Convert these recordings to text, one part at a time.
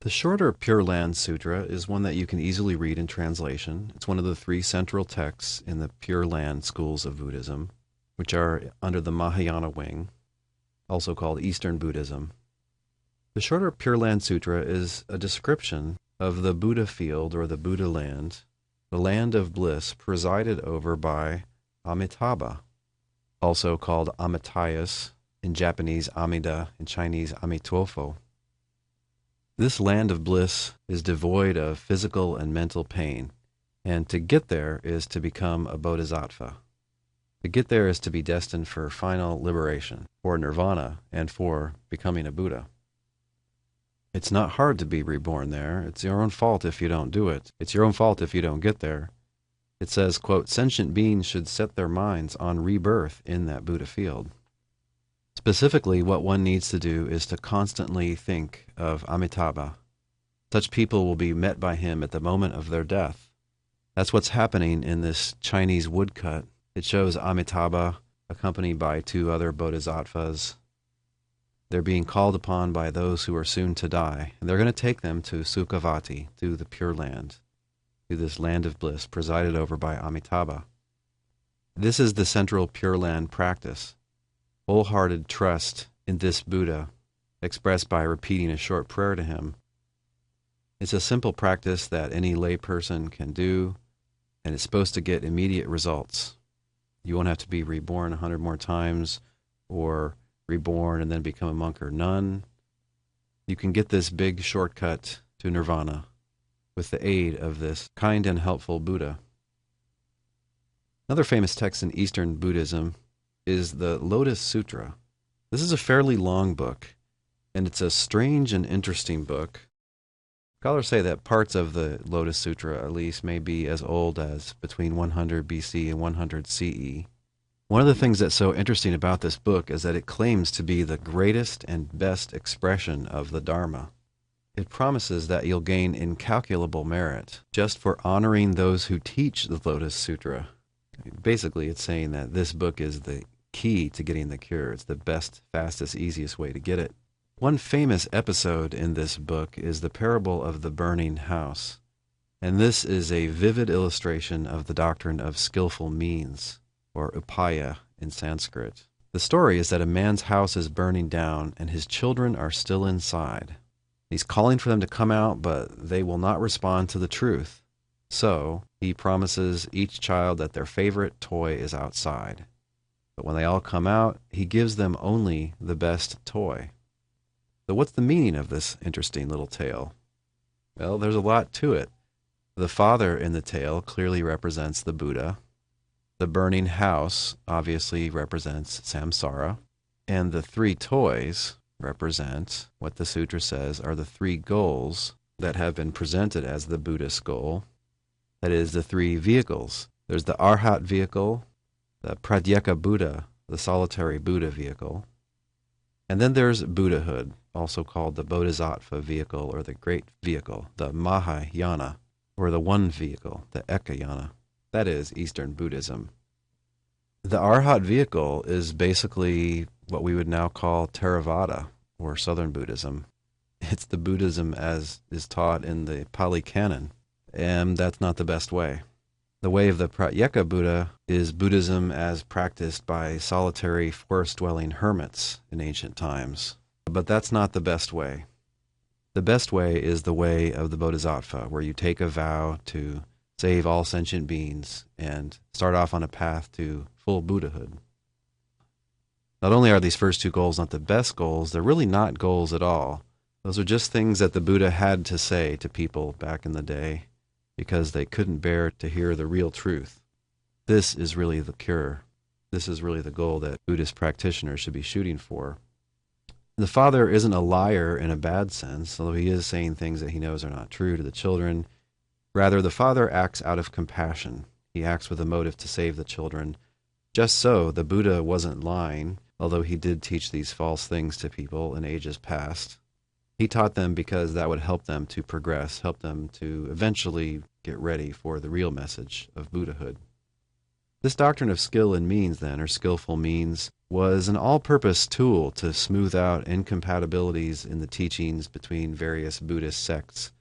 The shorter Pure Land Sutra is one that you can easily read in translation. It's one of the three central texts in the Pure Land schools of Buddhism, which are under the Mahayana wing, also called Eastern Buddhism. The shorter Pure Land Sutra is a description of the Buddha field or the Buddha land, the land of bliss presided over by Amitabha, also called Amitayus, in Japanese Amida, in Chinese Amitofo. This land of bliss is devoid of physical and mental pain, and to get there is to become a bodhisattva. To get there is to be destined for final liberation, for nirvana, and for becoming a Buddha. It's not hard to be reborn there. It's your own fault if you don't do it. It's your own fault if you don't get there. It says, quote, sentient beings should set their minds on rebirth in that Buddha field. Specifically, what one needs to do is to constantly think of Amitabha. Such people will be met by him at the moment of their death. That's what's happening in this Chinese woodcut. It shows Amitabha accompanied by two other bodhisattvas. They're being called upon by those who are soon to die, and they're going to take them to Sukhavati, to the Pure Land, to this land of bliss presided over by Amitabha. This is the central Pure Land practice. Wholehearted trust in this Buddha, expressed by repeating a short prayer to him. It's a simple practice that any layperson can do, and it's supposed to get immediate results. You won't have to be reborn 100 more times, or reborn and then become a monk or nun. You can get this big shortcut to nirvana with the aid of this kind and helpful Buddha. Another famous text in Eastern Buddhism is the Lotus Sutra. This is a fairly long book, and it's a strange and interesting book. Scholars say that parts of the Lotus Sutra, at least, may be as old as between 100 BC and 100 CE. One of the things that's so interesting about this book is that it claims to be the greatest and best expression of the Dharma. It promises that you'll gain incalculable merit just for honoring those who teach the Lotus Sutra. Basically, it's saying that this book is the key to getting the cure. It's the best, fastest, easiest way to get it. One famous episode in this book is the parable of the burning house. And this is a vivid illustration of the doctrine of skillful means, or upaya in Sanskrit. The story is that a man's house is burning down and his children are still inside. He's calling for them to come out, but they will not respond to the truth. So he promises each child that their favorite toy is outside. But when they all come out, he gives them only the best toy. So what's the meaning of this interesting little tale? Well, there's a lot to it. The father in the tale clearly represents the Buddha. The burning house obviously represents samsara. And the three toys represent what the sutra says are the three goals that have been presented as the Buddhist goal. That is, the three vehicles. There's the Arhat vehicle, the Pratyeka Buddha, the solitary Buddha vehicle. And then there's Buddhahood, also called the Bodhisattva vehicle or the Great Vehicle, the Mahayana, or the One Vehicle, the Ekayana. That is Eastern Buddhism. The Arhat vehicle is basically what we would now call Theravada, or Southern Buddhism. It's the Buddhism as is taught in the Pali Canon, and that's not the best way. The way of the Pratyeka Buddha is Buddhism as practiced by solitary forest-dwelling hermits in ancient times. But that's not the best way. The best way is the way of the Bodhisattva, where you take a vow to save all sentient beings and start off on a path to full Buddhahood. Not only are these first two goals not the best goals, they're really not goals at all. Those are just things that the Buddha had to say to people back in the day because they couldn't bear to hear the real truth. This is really the cure. This is really the goal that Buddhist practitioners should be shooting for. The father isn't a liar in a bad sense, although he is saying things that he knows are not true to the children. Rather, the father acts out of compassion. He acts with a motive to save the children. Just so, the Buddha wasn't lying, although he did teach these false things to people in ages past. He taught them because that would help them to progress, help them to eventually get ready for the real message of Buddhahood. This doctrine of skill and means, then, or skillful means, was an all-purpose tool to smooth out incompatibilities in the teachings between various Buddhist sects.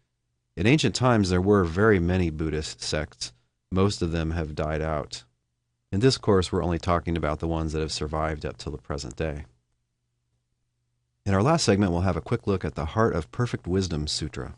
In ancient times, there were very many Buddhist sects. Most of them have died out. In this course, we're only talking about the ones that have survived up till the present day. In our last segment, we'll have a quick look at the Heart of Perfect Wisdom Sutra.